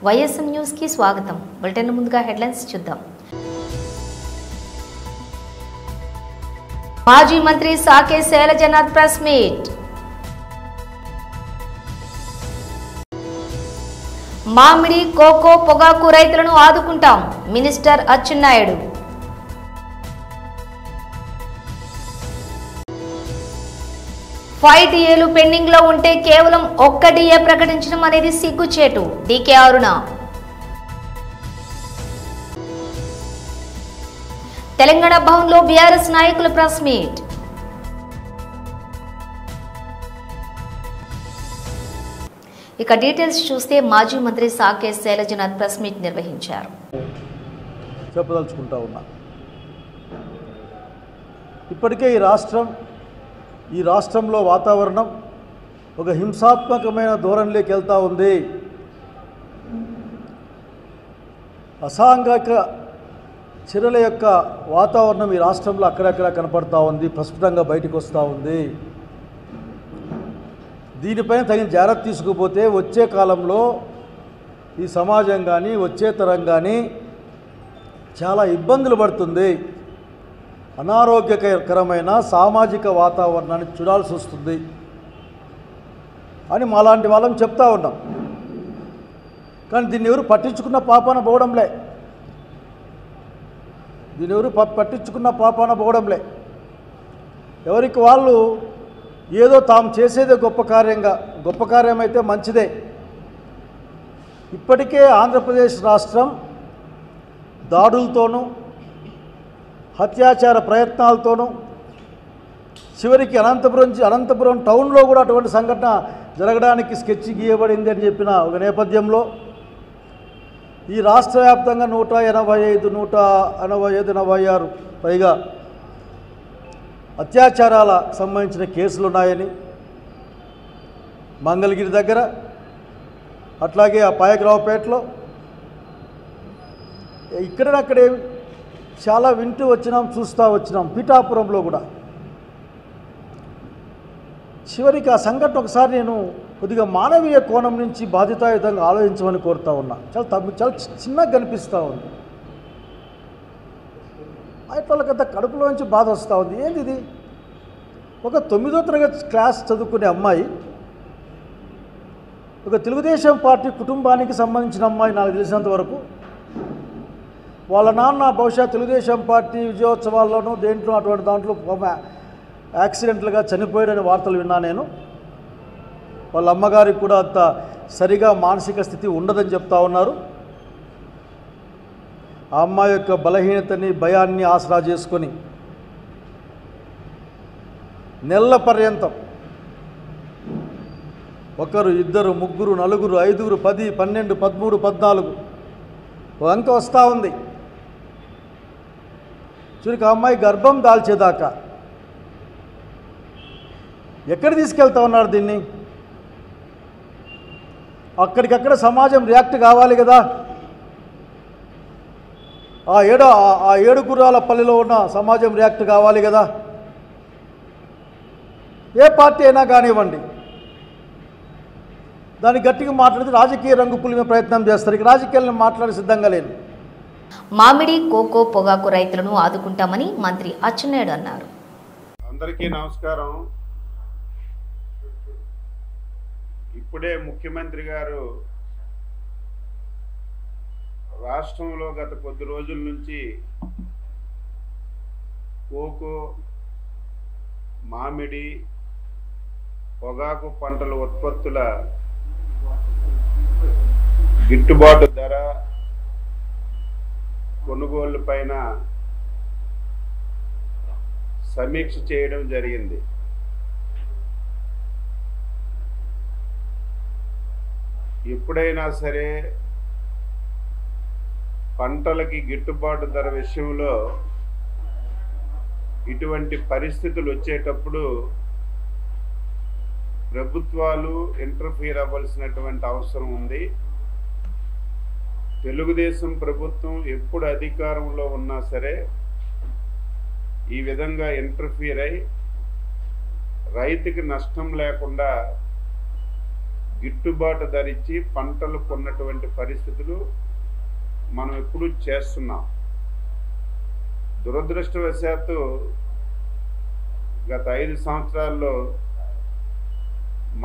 YSM news కి స్వాగతం. Bulletin ముందుగా హెడ్లైన్స్ చూద్దాం. మాజీ మంత్రి సాకే శైలజనాథ్ ప్రెస్ మీట్. మామిడి, కోకో, పొగాకు రైతులను ఆదుకుంటాం మినిస్టర్ అచ్చెన్నాయుడు. ఫైవ్ డిఏలు పెండింగ్ లో ఉంటే కేవలం ఒక్క డిఏ ప్రకటించడం అనేది సిగ్గుచేటు డీకే అరుణ. తెలంగాణ భవన్లో బీఆర్ఎస్ నాయకుల ప్రెస్ మీట్. ఇక డీటెయిల్స్ చూస్తే మాజీ మంత్రి సాకే శైలజనాథ్ ప్రెస్ మీట్ నిర్వహించారు. చెప్పదలుచుకుంటా ఉన్నా, ఇప్పటికే ఈ రాష్ట్రంలో వాతావరణం ఒక హింసాత్మకమైన ధోరణిలోకి వెళ్తూ ఉంది. అసాంఘిక చర్యల యొక్క వాతావరణం ఈ రాష్ట్రంలో అక్కడక్కడ కనపడతా ఉంది, ప్రస్ఫుటంగా బయటకు వస్తూ ఉంది. దీనిపైన తగిన జాగ్రత్త తీసుకుపోతే వచ్చే కాలంలో ఈ సమాజం కానీ వచ్చే తరం కానీ చాలా ఇబ్బందులు పడుతుంది. అనారోగ్యకరమైన సామాజిక వాతావరణాన్ని చూడాల్సి వస్తుంది అని మాలాంటి వాళ్ళం చెప్తా ఉన్నాం. కానీ దీన్ని ఎవరు పట్టించుకున్న పాపాన పోవడంలే. ఎవరికి వాళ్ళు ఏదో తాము చేసేదే గొప్ప కార్యం అయితే మంచిదే. ఇప్పటికే ఆంధ్రప్రదేశ్ రాష్ట్రం దాడులతోనూ హత్యాచార ప్రయత్నాలతోనూ చివరికి అనంతపురం టౌన్లో కూడా అటువంటి సంఘటన జరగడానికి స్కెచ్ గీయబడింది అని చెప్పిన ఒక నేపథ్యంలో ఈ రాష్ట్ర వ్యాప్తంగా 186 పైగా అత్యాచారాలకు సంబంధించిన కేసులు ఉన్నాయని, మంగళగిరి దగ్గర అట్లాగే ఆ పాయకరావుపేటలో ఇక్కడక్కడే చాలా వింటూ చూస్తూ వచ్చినాం. పిఠాపురంలో కూడా చివరికి ఆ సంఘటన ఒకసారి నేను కొద్దిగా మానవీయ కోణం నుంచి బాధ్యతాయుతంగా ఆలోచించమని కోరుతా ఉన్నా. చాలా చిన్నగా కనిపిస్తూ ఉంది. వాళ్ళకంత కడుపులో నుంచి బాధ వస్తూ ఉంది. ఏంది ఇది? ఒక 9వ తరగతి క్లాస్ చదువుకునే అమ్మాయి, ఒక తెలుగుదేశం పార్టీ కుటుంబానికి సంబంధించిన అమ్మాయి, నాకు తెలిసినంత వరకు వాళ్ళ నాన్న బహుశా తెలుగుదేశం పార్టీ విజయోత్సవాల్లోనూ అటువంటి దాంట్లో యాక్సిడెంట్లుగా చనిపోయాడనే వార్తలు విన్నా నేను. వాళ్ళ అమ్మగారికి కూడా అంత సరిగా మానసిక స్థితి ఉండదని చెప్తా ఉన్నారు. ఆ అమ్మాయి యొక్క బలహీనతని, భయాన్ని ఆసరా చేసుకొని నెలల పర్యంతం 1, 2, 3, 4, 5, 10, 12, 13, 14 ఒక అంక వస్తూ ఉంది. చివరికి ఆ అమ్మాయి గర్భం దాల్చేదాకా ఎక్కడ తీసుకెళ్తా ఉన్నారు దీన్ని? అక్కడికక్కడ సమాజం రియాక్ట్ కావాలి కదా. ఆ 7 గుర్రాల పల్లెలో ఉన్న సమాజం రియాక్ట్ కావాలి కదా. ఏ పార్టీ అయినా కానివ్వండి, దాన్ని గట్టిగా మాట్లాడితే రాజకీయ రంగు పులిమే ప్రయత్నం చేస్తారు. ఇక రాజకీయాలను మాట్లాడే సిద్ధంగా లేను. మామిడి, కోకో, పొగాకు రైతులను ఆదుకుంటామని మంత్రి అచ్చెన్నాయుడు అన్నారు. అందరికీ నమస్కారం. ఇప్పుడే ముఖ్యమంత్రి గారు రాష్ట్రంలో గత కొద్ది రోజుల నుంచి కోకో, మామిడి, పొగాకు పంటల ఉత్పత్తుల గిట్టుబాటు ధర, కొనుగోళ్ల పైన సమీక్ష చేయడం జరిగింది. ఎప్పుడైనా సరే పంటలకి గిట్టుబాటు ధర విషయంలో ఇటువంటి పరిస్థితులు వచ్చేటప్పుడు ప్రభుత్వాలు ఇంటర్ఫీర్ అవ్వాల్సినటువంటి అవసరం ఉంది. తెలుగుదేశం ప్రభుత్వం ఎప్పుడు అధికారంలో ఉన్నా సరే ఈ విధంగా ఇంటర్ఫీర్ అయి రైతుకి నష్టం లేకుండా గిట్టుబాటు ధర ఇచ్చి పంటలు కొన్నటువంటి పరిస్థితులు మనం ఎప్పుడూ చేస్తున్నాం. దురదృష్టవశాత్తు గత 5 సంవత్సరాల్లో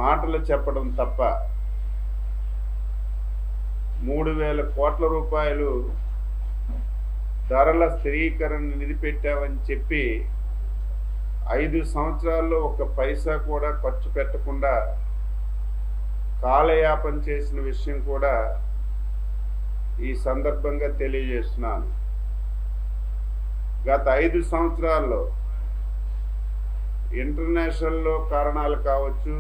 మాటలు చెప్పడం తప్ప 3,000 కోట్ల రూపాయలు ధరల స్థిరీకరణ నిధి పెట్టామని చెప్పి 5 సంవత్సరాల్లో ఒక్క పైసా కూడా ఖర్చు పెట్టకుండా కాలయాపన చేసిన విషయం కూడా ఈ సందర్భంగా తెలియజేస్తున్నాను. గత 5 సంవత్సరాల్లో ఇంటర్నేషనల్లో కారణాలు కావచ్చు,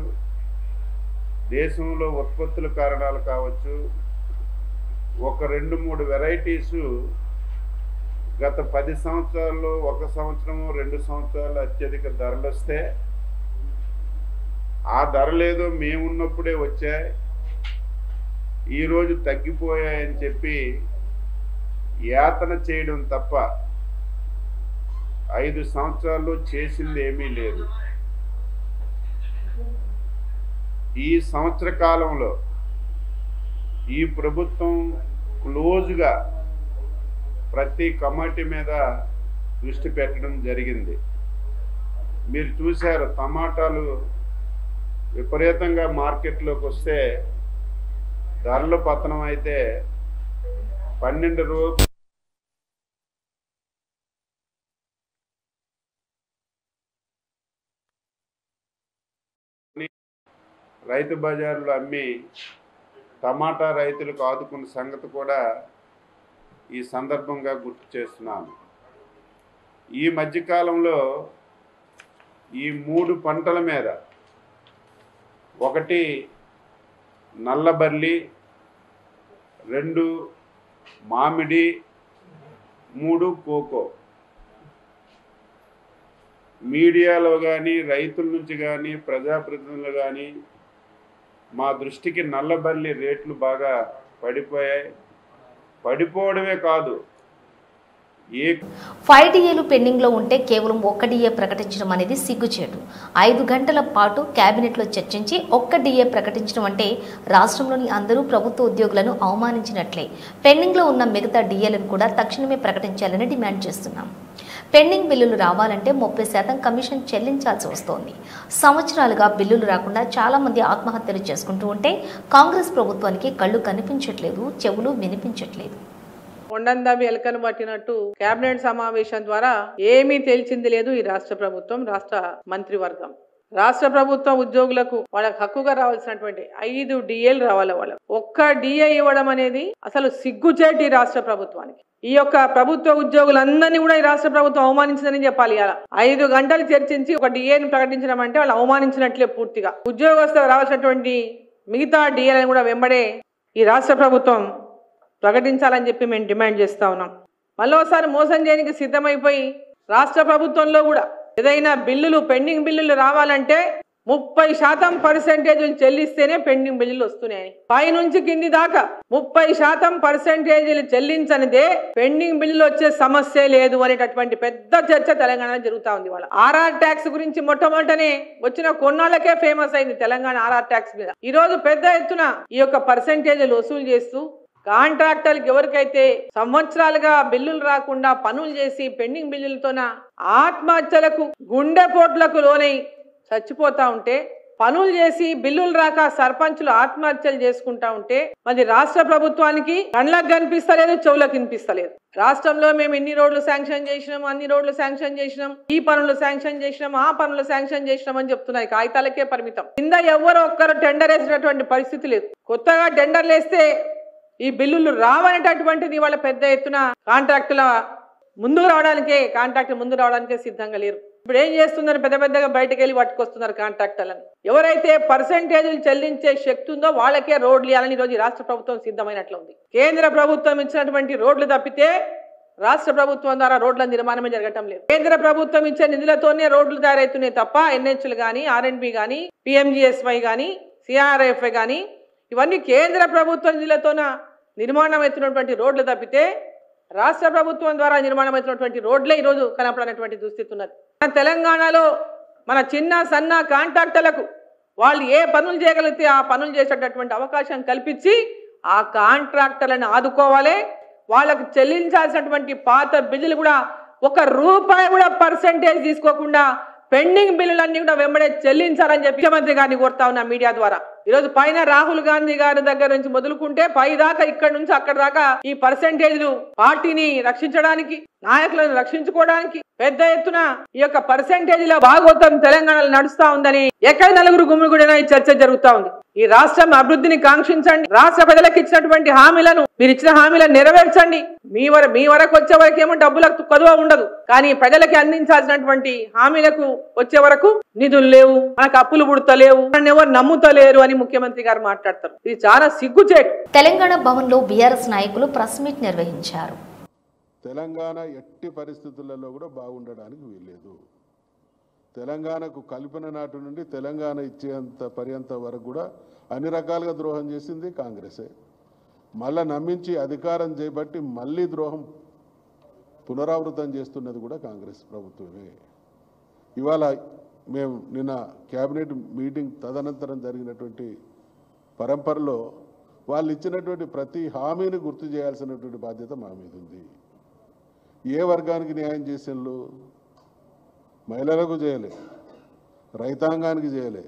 దేశంలో ఉత్పత్తుల కారణాలు కావచ్చు, ఒక 2-3 వెరైటీస్ గత 10 సంవత్సరాల్లో 1 సంవత్సరము 2 సంవత్సరాలు అత్యధిక ధరలు వస్తే ఆ ధరలేదో మేమున్నప్పుడే వచ్చాయి, ఈరోజు తగ్గిపోయాయని చెప్పి యాతన చేయడం తప్ప 5 సంవత్సరాల్లో చేసింది ఏమీ లేదు. ఈ సంవత్సర కాలంలో ఈ ప్రభుత్వం క్లోజ్గా ప్రతి కమిటీ మీద దృష్టి పెట్టడం జరిగింది. మీరు చూశారు, టమాటాలు విపరీతంగా మార్కెట్లోకి వస్తే ధరలు పతనం అయితే 12 రోజులు రైతు బజార్లో అమ్మి టమాటా రైతులకు ఆదుకున్న సంగతి కూడా ఈ సందర్భంగా గుర్తు చేస్తున్నాను. ఈ మధ్యకాలంలో ఈ 3 పంటల మీద, ఒకటి నల్లబర్లి, 2 మామిడి, 3 కోకో, మీడియాలో కానీ రైతుల నుంచి కానీ ప్రజాప్రతినిధులు కానీ మా దృష్టికి నల్లబర్లి రేట్లు బాగా పడిపోయాయి. పడిపోవడమే కాదు, 5 DAలు పెండింగ్లో ఉంటే కేవలం 1 DA ప్రకటించడం అనేది సిగ్గుచేటు. 5 గంటల పాటు కేబినెట్లో చర్చించి 1 DA ప్రకటించడం అంటే రాష్ట్రంలోని అందరూ ప్రభుత్వ ఉద్యోగులను అవమానించినట్లే. పెండింగ్లో ఉన్న మిగతా DAలను కూడా తక్షణమే ప్రకటించాలని డిమాండ్ చేస్తున్నాం. పెండింగ్ బిల్లులు రావాలంటే 30% కమిషన్ చెల్లించాల్సి వస్తోంది. సంవత్సరాలుగా బిల్లులు రాకుండా చాలా మంది ఆత్మహత్యలు చేసుకుంటూ ఉంటే కాంగ్రెస్ ప్రభుత్వానికి కళ్ళు కనిపించట్లేదు, చెవులు వినిపించట్లేదు. కొండందవి ఎలకను పట్టినట్టు కేబినెట్ సమావేశం ద్వారా ఏమీ తెలిసింది లేదు ఈ రాష్ట్ర ప్రభుత్వం, రాష్ట్ర మంత్రివర్గం. రాష్ట్ర ప్రభుత్వ ఉద్యోగులకు వాళ్ళకి హక్కుగా రావాల్సినటువంటి 5 DAలు రావాలి. వాళ్ళకి 1 DA ఇవ్వడం అనేది అసలు సిగ్గుచేటి రాష్ట్ర ప్రభుత్వానికి. ఈ యొక్క ప్రభుత్వ ఉద్యోగులందరినీ కూడా ఈ రాష్ట్ర ప్రభుత్వం అవమానించిందని చెప్పాలి. ఇలా 5 గంటలు చర్చించి 1 DAని ప్రకటించడం అంటే వాళ్ళు అవమానించినట్లే పూర్తిగా. ఉద్యోగస్తులకు రావాల్సినటువంటి మిగతా DAలను కూడా వెంబడే ఈ రాష్ట్ర ప్రభుత్వం ప్రకటించాలని చెప్పి మేము డిమాండ్ చేస్తా ఉన్నాం. మళ్ళీసారి మోసం చేయడానికి సిద్ధమైపోయి రాష్ట్ర ప్రభుత్వంలో కూడా ఏదైనా బిల్లులు, పెండింగ్ బిల్లులు రావాలంటే 30% చెల్లిస్తేనే పెండింగ్ బిల్లులు వస్తున్నాయి. పై నుంచి కింది దాకా 30% చెల్లించనిదే పెండింగ్ బిల్లులు వచ్చే సమస్య లేదు అనేటటువంటి పెద్ద చర్చ తెలంగాణలో జరుగుతా ఉంది. వాళ్ళ ఆర్ఆర్ ట్యాక్స్ గురించి మొట్టమొదటనే వచ్చిన కొన్నాళ్ళకే ఫేమస్ అయింది తెలంగాణ ఆర్ఆర్ ట్యాక్స్ మీద. ఈ రోజు పెద్ద ఎత్తున ఈ యొక్క పర్సెంటేజీలు వసూలు చేస్తూ కాంట్రాక్టర్లకు ఎవరికైతే సంవత్సరాలుగా బిల్లులు రాకుండా పనులు చేసి పెండింగ్ బిల్లులతోన ఆత్మహత్యలకు, గుండెపోట్లకు లోనై చచ్చిపోతా ఉంటే, పనులు చేసి బిల్లులు రాక సర్పంచులు ఆత్మహత్యలు చేసుకుంటా ఉంటే మరి రాష్ట్ర ప్రభుత్వానికి కళ్ళకు కనిపిస్తలేదు, చెవులకు వినిపిస్తలేదు. రాష్ట్రంలో మేము ఇన్ని రోడ్లు శాంక్షన్ చేసినాం, అన్ని రోడ్లు శాంక్షన్ చేసినాం, ఈ పనులు శాంక్షన్ చేసినాం, ఆ పనులు శాంక్షన్ చేసినాం అని చెప్తున్నాయి. కాగితాలకే పరిమితం. కింద ఎవరో ఒక్కరు టెండర్ వేసినటువంటి పరిస్థితి లేదు. కొత్తగా టెండర్లు వేస్తే ఈ బిల్లులు రావనేటటువంటిది వాళ్ళ పెద్ద ఎత్తున కాంట్రాక్టుల ముందుకు రావడానికే సిద్ధంగా లేరు. ఇప్పుడు ఏం చేస్తున్నారు? పెద్ద పెద్దగా బయటకు వెళ్ళి పట్టుకొస్తున్నారు కాంట్రాక్టర్లను. ఎవరైతే పర్సెంటేజీలు చెల్లించే శక్తి ఉందో వాళ్ళకే రోడ్లు ఇవ్వాలని ఈరోజు రాష్ట్ర ప్రభుత్వం సిద్ధమైనట్లు ఉంది. కేంద్ర ప్రభుత్వం ఇచ్చినటువంటి రోడ్లు తప్పితే రాష్ట్ర ప్రభుత్వం ద్వారా రోడ్ల నిర్మాణమే జరగటం లేదు. కేంద్ర ప్రభుత్వం ఇచ్చే నిధులతోనే రోడ్లు తయారవుతున్నాయి తప్ప NHలు కానీ, RNB కానీ, PMGSY కానీ, CRFI కానీ ఇవన్నీ కేంద్ర ప్రభుత్వ నిధులతోన నిర్మాణం అవుతున్నటువంటి రోడ్లు తప్పితే రాష్ట్ర ప్రభుత్వం ద్వారా నిర్మాణం అవుతున్నటువంటి రోడ్లే ఈరోజు కనపడనటువంటి దుస్థితి ఉన్నది. మన తెలంగాణలో మన చిన్న సన్న కాంట్రాక్టర్లకు వాళ్ళు ఏ పనులు చేయగలిగితే ఆ పనులు చేసేటటువంటి అవకాశం కల్పించి ఆ కాంట్రాక్టర్లను ఆదుకోవాలి. వాళ్ళకు చెల్లించాల్సినటువంటి పాత బిల్లులు కూడా ₹1 కూడా పర్సెంటేజ్ తీసుకోకుండా పెండింగ్ బిల్లులన్నీ కూడా వెంబడే చెల్లించాలని చెప్పి ముఖ్యమంత్రి గారిని కోరుతా ఉన్నా మీడియా ద్వారా. ఈరోజు పైన రాహుల్ గాంధీ గారి దగ్గర నుంచి మొదలుకుంటే పై దాకా ఇక్కడ నుంచి అక్కడ దాకా ఈ పర్సెంటేజ్లు పార్టీని రక్షించడానికి, నాయకులను రక్షించుకోవడానికి పెద్ద ఎత్తున ఈ యొక్క పర్సెంటేజ్ల భాగోతం తెలంగాణలో నడుస్తా ఉందని ఎక్కడ నలుగురు గుమిగూడినా ఈ చర్చ జరుగుతా ఉంది. ఈ రాష్ట్రం అభివృద్ధిని కాంక్షించండి. రాష్ట్ర ప్రజలకు ఇచ్చినటువంటి హామీలను, మీరు ఇచ్చిన హామీలను నెరవేర్చండి. మీ వరకు వచ్చే వరకు ఏమో డబ్బులకు కొదువ ఉండదు, కానీ ప్రజలకి అందించాల్సినటువంటి హామీలకు వచ్చే వరకు నిధులు లేవు, మనకు అప్పులు పుడతలేవు, ఎవరు నమ్ముతలేరు అని ముఖ్యమంత్రి గారు మాట్లాడతారు. ఇది చాలా సిగ్గుచేటు. తెలంగాణ భవన్లో బీఆర్ఎస్ నాయకులు ప్రెస్ మీట్ నిర్వహించారు. తెలంగాణ ఎట్టి పరిస్థితులలో కూడా బాగుండడానికి వీల్లేదు. తెలంగాణకు కల్పన నాటి నుండి తెలంగాణ ఇచ్చేంత పర్యంత వరకు కూడా అన్ని రకాలుగా ద్రోహం చేసింది కాంగ్రెసే. మళ్ళా నమ్మించి అధికారం చేపట్టి మళ్ళీ ద్రోహం పునరావృతం చేస్తున్నది కూడా కాంగ్రెస్ ప్రభుత్వమే. ఇవాళ మేము నిన్న క్యాబినెట్ మీటింగ్ తదనంతరం జరిగినటువంటి పరంపరలో వాళ్ళు ఇచ్చినటువంటి ప్రతి హామీని గుర్తు చేయాల్సినటువంటి బాధ్యత మా మీద ఉంది. ఏ వర్గానికి న్యాయం చేసేళ్ళు? మహిళలకు చేయలే, రైతాంగానికి చేయలే,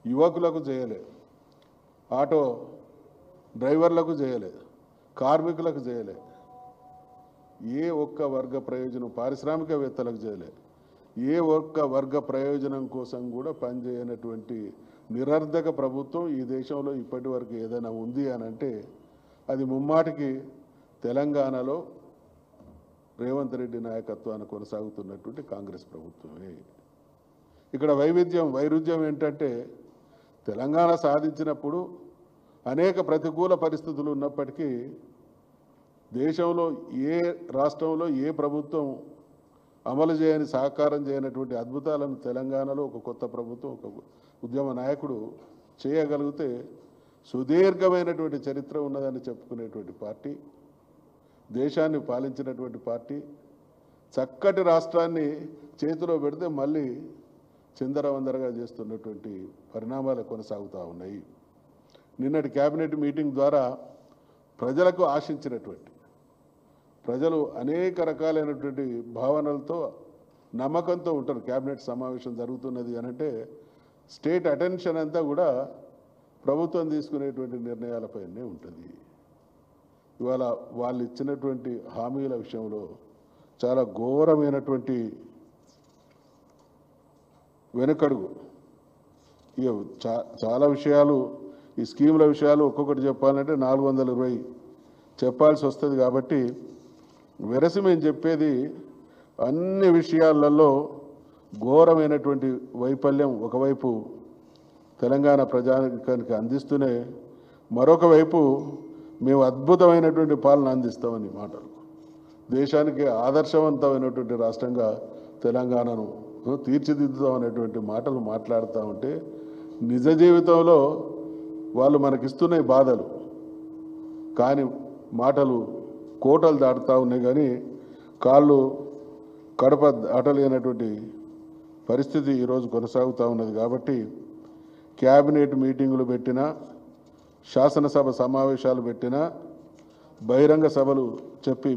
యువకులకు చేయలే, ఆటో డ్రైవర్లకు చేయలే, కార్మికులకు చేయలే, ఏ ఒక్క వర్గ ప్రయోజనం, పారిశ్రామికవేత్తలకు చేయలే, ఏ ఒక్క వర్గ ప్రయోజనం కోసం కూడా పనిచేయనటువంటి నిరర్ధక ప్రభుత్వం ఈ దేశంలో ఇప్పటి వరకు ఏదైనా ఉంది అని అంటే అది ముమ్మాటికి తెలంగాణలో రేవంత్ రెడ్డి నాయకత్వాన్ని కొనసాగుతున్నటువంటి కాంగ్రెస్ ప్రభుత్వమే. ఇక్కడ వైరుధ్యం ఏంటంటే తెలంగాణ సాధించినప్పుడు అనేక ప్రతికూల పరిస్థితులు ఉన్నప్పటికీ దేశంలో ఏ రాష్ట్రంలో ఏ ప్రభుత్వం అమలు చేయని, సహకారం చేయనటువంటి అద్భుతాలను తెలంగాణలో ఒక కొత్త ప్రభుత్వం, ఒక ఉద్యమ నాయకుడు చేయగలిగితే సుదీర్ఘమైనటువంటి చరిత్ర ఉన్నదని చెప్పుకునేటువంటి పార్టీ, దేశాన్ని పాలించినటువంటి పార్టీ, చక్కటి రాష్ట్రాన్ని చేతిలో పెడితే మళ్ళీ చిందరవందరగా చేస్తున్నటువంటి పరిణామాలు కొనసాగుతూ ఉన్నాయి. నిన్నటి క్యాబినెట్ మీటింగ్ ద్వారా ప్రజలకు ఆశించినటువంటి, ప్రజలు అనేక రకాలైనటువంటి భావనలతో నమ్మకంతో ఉంటారు. క్యాబినెట్ సమావేశం జరుగుతున్నది అనంటే స్టేట్ అటెన్షన్ అంతా కూడా ప్రభుత్వం తీసుకునేటువంటి నిర్ణయాలపైనే ఉంటుంది. ఇవాళ వాళ్ళు ఇచ్చినటువంటి హామీల విషయంలో చాలా ఘోరమైనటువంటి వెనుకడుగు. ఇక చాలా విషయాలు, ఈ స్కీముల విషయాలు ఒక్కొక్కటి చెప్పాలంటే 420 చెప్పాల్సి వస్తుంది. కాబట్టి వెరసి మేము చెప్పేది అన్ని విషయాలలో ఘోరమైనటువంటి వైఫల్యం ఒకవైపు తెలంగాణ ప్రజానికానికి అందిస్తూనే మరొక వైపు మేము అద్భుతమైనటువంటి పాలన అందిస్తామని మాటలు, దేశానికి ఆదర్శవంతమైనటువంటి రాష్ట్రంగా తెలంగాణను తీర్చిదిద్దుతామనేటువంటి మాటలు మాట్లాడుతూ ఉంటే నిజ జీవితంలో వాళ్ళు మనకిస్తున్న బాధలు కానీ మాటలు కోటలు దాటుతూ ఉన్నాయి, కానీ కాళ్ళు కడప దాటలేనటువంటి పరిస్థితి ఈరోజు కొనసాగుతూ ఉన్నది. కాబట్టి క్యాబినెట్ మీటింగులు పెట్టినా, శాసనసభ సమావేశాలు పెట్టినా, బహిరంగ సభలు చెప్పి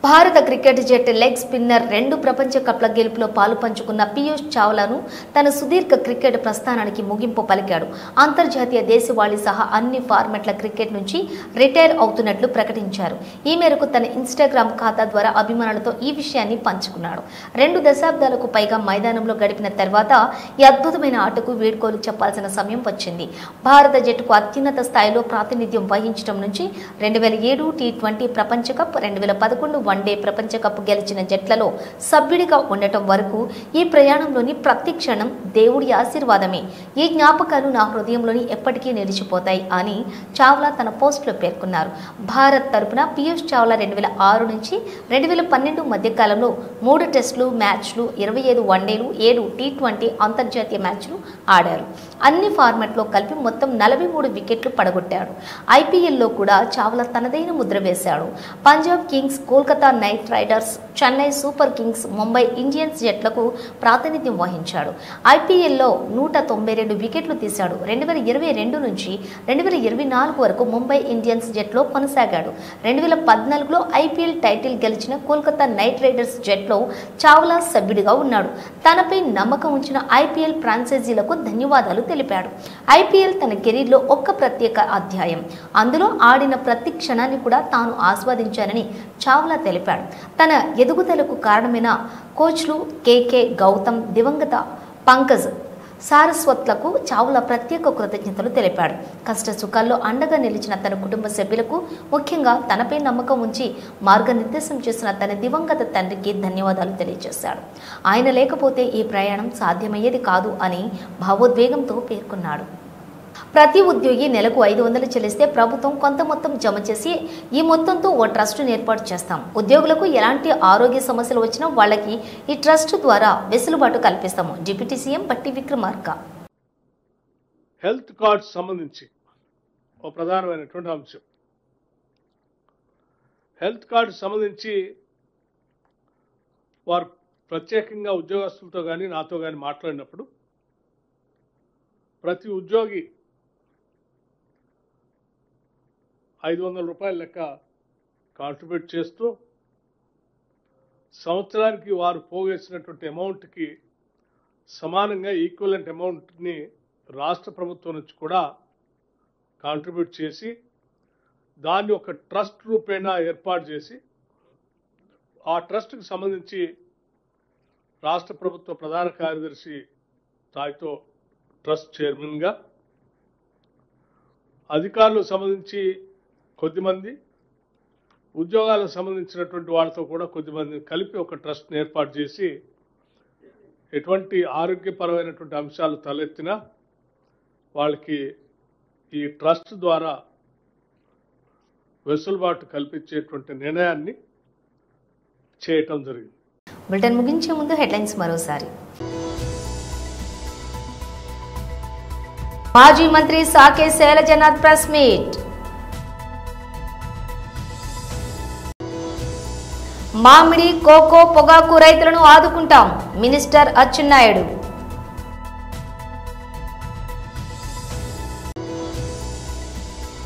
భారత క్రికెట్ జట్టు లెగ్ స్పిన్నర్ 2 ప్రపంచ కప్ల గెలుపులో పాలు పంచుకున్న పీయూష్ చావ్లాను తన సుదీర్ఘ క్రికెట్ ప్రస్థానానికి ముగింపు పలికాడు. అంతర్జాతీయ దేశవాళీ సహా అన్ని ఫార్మాట్ల క్రికెట్ నుంచి రిటైర్ అవుతున్నట్లు ప్రకటించారు. ఈ మేరకు తన ఇన్స్టాగ్రామ్ ఖాతా ద్వారా అభిమానులతో ఈ విషయాన్ని పంచుకున్నాడు. 2 దశాబ్దాలకు పైగా మైదానంలో గడిపిన తర్వాత ఈ అద్భుతమైన ఆటకు వీడ్కోలు చెప్పాల్సిన సమయం వచ్చింది. భారత జట్టుకు అత్యున్నత స్థాయిలో ప్రాతినిధ్యం వహించడం నుంచి 2007 T20 ప్రపంచ కప్, 2011 వన్డే ప్రపంచ కప్ గెలిచిన జట్లలో సభ్యుడిగా ఉండటం వరకు ఈ ప్రయాణంలోని ప్రతి క్షణం దేవుడి ఆశీర్వాదమే. ఈ జ్ఞాపకాలు నా హృదయంలోని ఎప్పటికీ నిలిచిపోతాయి అని చావ్లా తన పోస్టులో పేర్కొన్నారు. భారత్ తరపున పీయూష్ చావ్లా 2006 నుంచి 2012 మధ్య కాలంలో 3 టెస్టులు మ్యాచ్లు, 25 వన్డేలు, 7 T20 అంతర్జాతీయ మ్యాచ్లు ఆడారు. అన్ని ఫార్మాట్లో కలిపి మొత్తం 43 వికెట్లు పడగొట్టాడు. IPLలో కూడా చావ్లా తనదైన ముద్ర వేశాడు. Punjab Kings, Kolkata Knight Riders, Chennai Super Kings, Mumbai Indians జట్లకు ప్రాతినిధ్యం వహించాడు. ఐపీఎల్లో 192 వికెట్లు తీశాడు. 2022 నుంచి 2024 వరకు ముంబై ఇండియన్స్ జట్లో కొనసాగాడు. 2014లో ఐపీఎల్ టైటిల్ గెలిచిన కోల్కతా నైట్ రైడర్స్ జట్లో చావ్లా సభ్యుడిగా ఉన్నాడు. తనపై నమ్మకం ఉంచిన ఐపీఎల్ ఫ్రాంచైజీలకు ధన్యవాదాలు తెలిపాడు. ఐపీఎల్ తన కెరీర్లో ఒక ప్రత్యేక అధ్యాయం. అందులో ఆడిన ప్రతి క్షణాన్ని కూడా తాను ఆస్వాదించానని చావ్లా తెలిపాడు. తన ఎదుగుదలకు కారణమైన కోచ్లు కేకే గౌతమ్, దివంగత పంకజ్ సారస్వత్లకు చావ్లా ప్రత్యేక కృతజ్ఞతలు తెలిపాడు. కష్ట సుఖాల్లో అండగా నిలిచిన తన కుటుంబ సభ్యులకు, ముఖ్యంగా తనపై నమ్మకం ఉంచి మార్గనిర్దేశం చేసిన తన దివంగత తండ్రికి ధన్యవాదాలు తెలియజేశాడు. ఆయన లేకపోతే ఈ ప్రయాణం సాధ్యమయ్యేది కాదు అని భావోద్వేగంతో పేర్కొన్నాడు. ప్రతి ఉద్యోగి నెలకు 500 చెల్లిస్తే ప్రభుత్వం కొంత మొత్తం జమ చేసి ఈ మొత్తంతో ఓ ట్రస్టును ఏర్పాటు చేస్తాం. ఉద్యోగులకు ఎలాంటి ఆరోగ్య సమస్యలు వచ్చినా వాళ్ళకి ఈ ట్రస్ట్ ద్వారా వెసులుబాటు కల్పిస్తాము. డిప్యూటీ సీఎం బట్టి విక్రమార్క. హెల్త్ కార్డ్స్ సంబంధించి ఓ ప్రధానమైనటువంటి అంశం. హెల్త్ కార్డు సంబంధించి వారు ప్రత్యేకంగా ఉద్యోగస్తులతో కానీ నాతో కానీ మాట్లాడినప్పుడు ప్రతి ఉద్యోగి 500 రూపాయల లెక్క కాంట్రిబ్యూట్ చేస్తూ సంవత్సరానికి వారు పోగేసినటువంటి అమౌంట్కి సమానంగా ఈక్వలెంట్ అమౌంట్ని రాష్ట్ర ప్రభుత్వం నుంచి కూడా కాంట్రిబ్యూట్ చేసి దాన్ని ఒక ట్రస్ట్ రూపేణా ఏర్పాటు చేసి ఆ ట్రస్ట్కి సంబంధించి రాష్ట్ర ప్రభుత్వ ప్రధాన కార్యదర్శి స్థాయితో ట్రస్ట్ చైర్మన్గా, అధికారులకు సంబంధించి కొద్దిమంది, ఉద్యోగాలకు సంబంధించినటువంటి వాళ్ళతో కూడా కొద్దిమంది కలిపి ఒక ట్రస్ట్ని ఏర్పాటు చేసి ఎటువంటి ఆరోగ్యపరమైనటువంటి అంశాలు తలెత్తినా వాళ్ళకి ఈ ట్రస్ట్ ద్వారా వెసులుబాటు కల్పించేటువంటి నిర్ణయాన్ని చేయటం జరిగింది. బులెటిన్ ముగించే ముందు హెడ్లైన్స్ మరోసారి. మాజీ మంత్రి సాకే శైలజనాథ్ ప్రెస్ మీట్. మామిడి, కోకో, పొగాకు రైతులను ఆదుకుంటాం, మినిస్టర్ అచ్చెన్నాయుడు.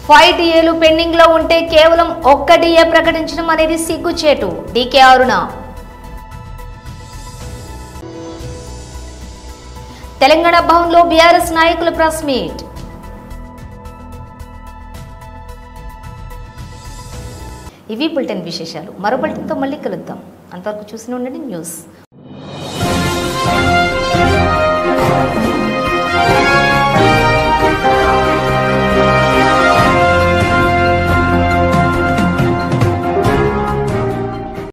ఫైవ్ డిఏలు పెండింగ్ లో ఉంటే కేవలం ఒక్క డిఏ ప్రకటించడం అనేది సిగ్గుచేటు, డీకే అరుణ. తెలంగాణ భవన్లో బీఆర్ఎస్ నాయకుల ప్రెస్ మీట్. ఇవి బులెటిన్ విశేషాలు. మరో బులెటిన్తో మళ్ళీ కలుద్దాం. అంతవరకు చూస్తూనే ఉండండి న్యూస్.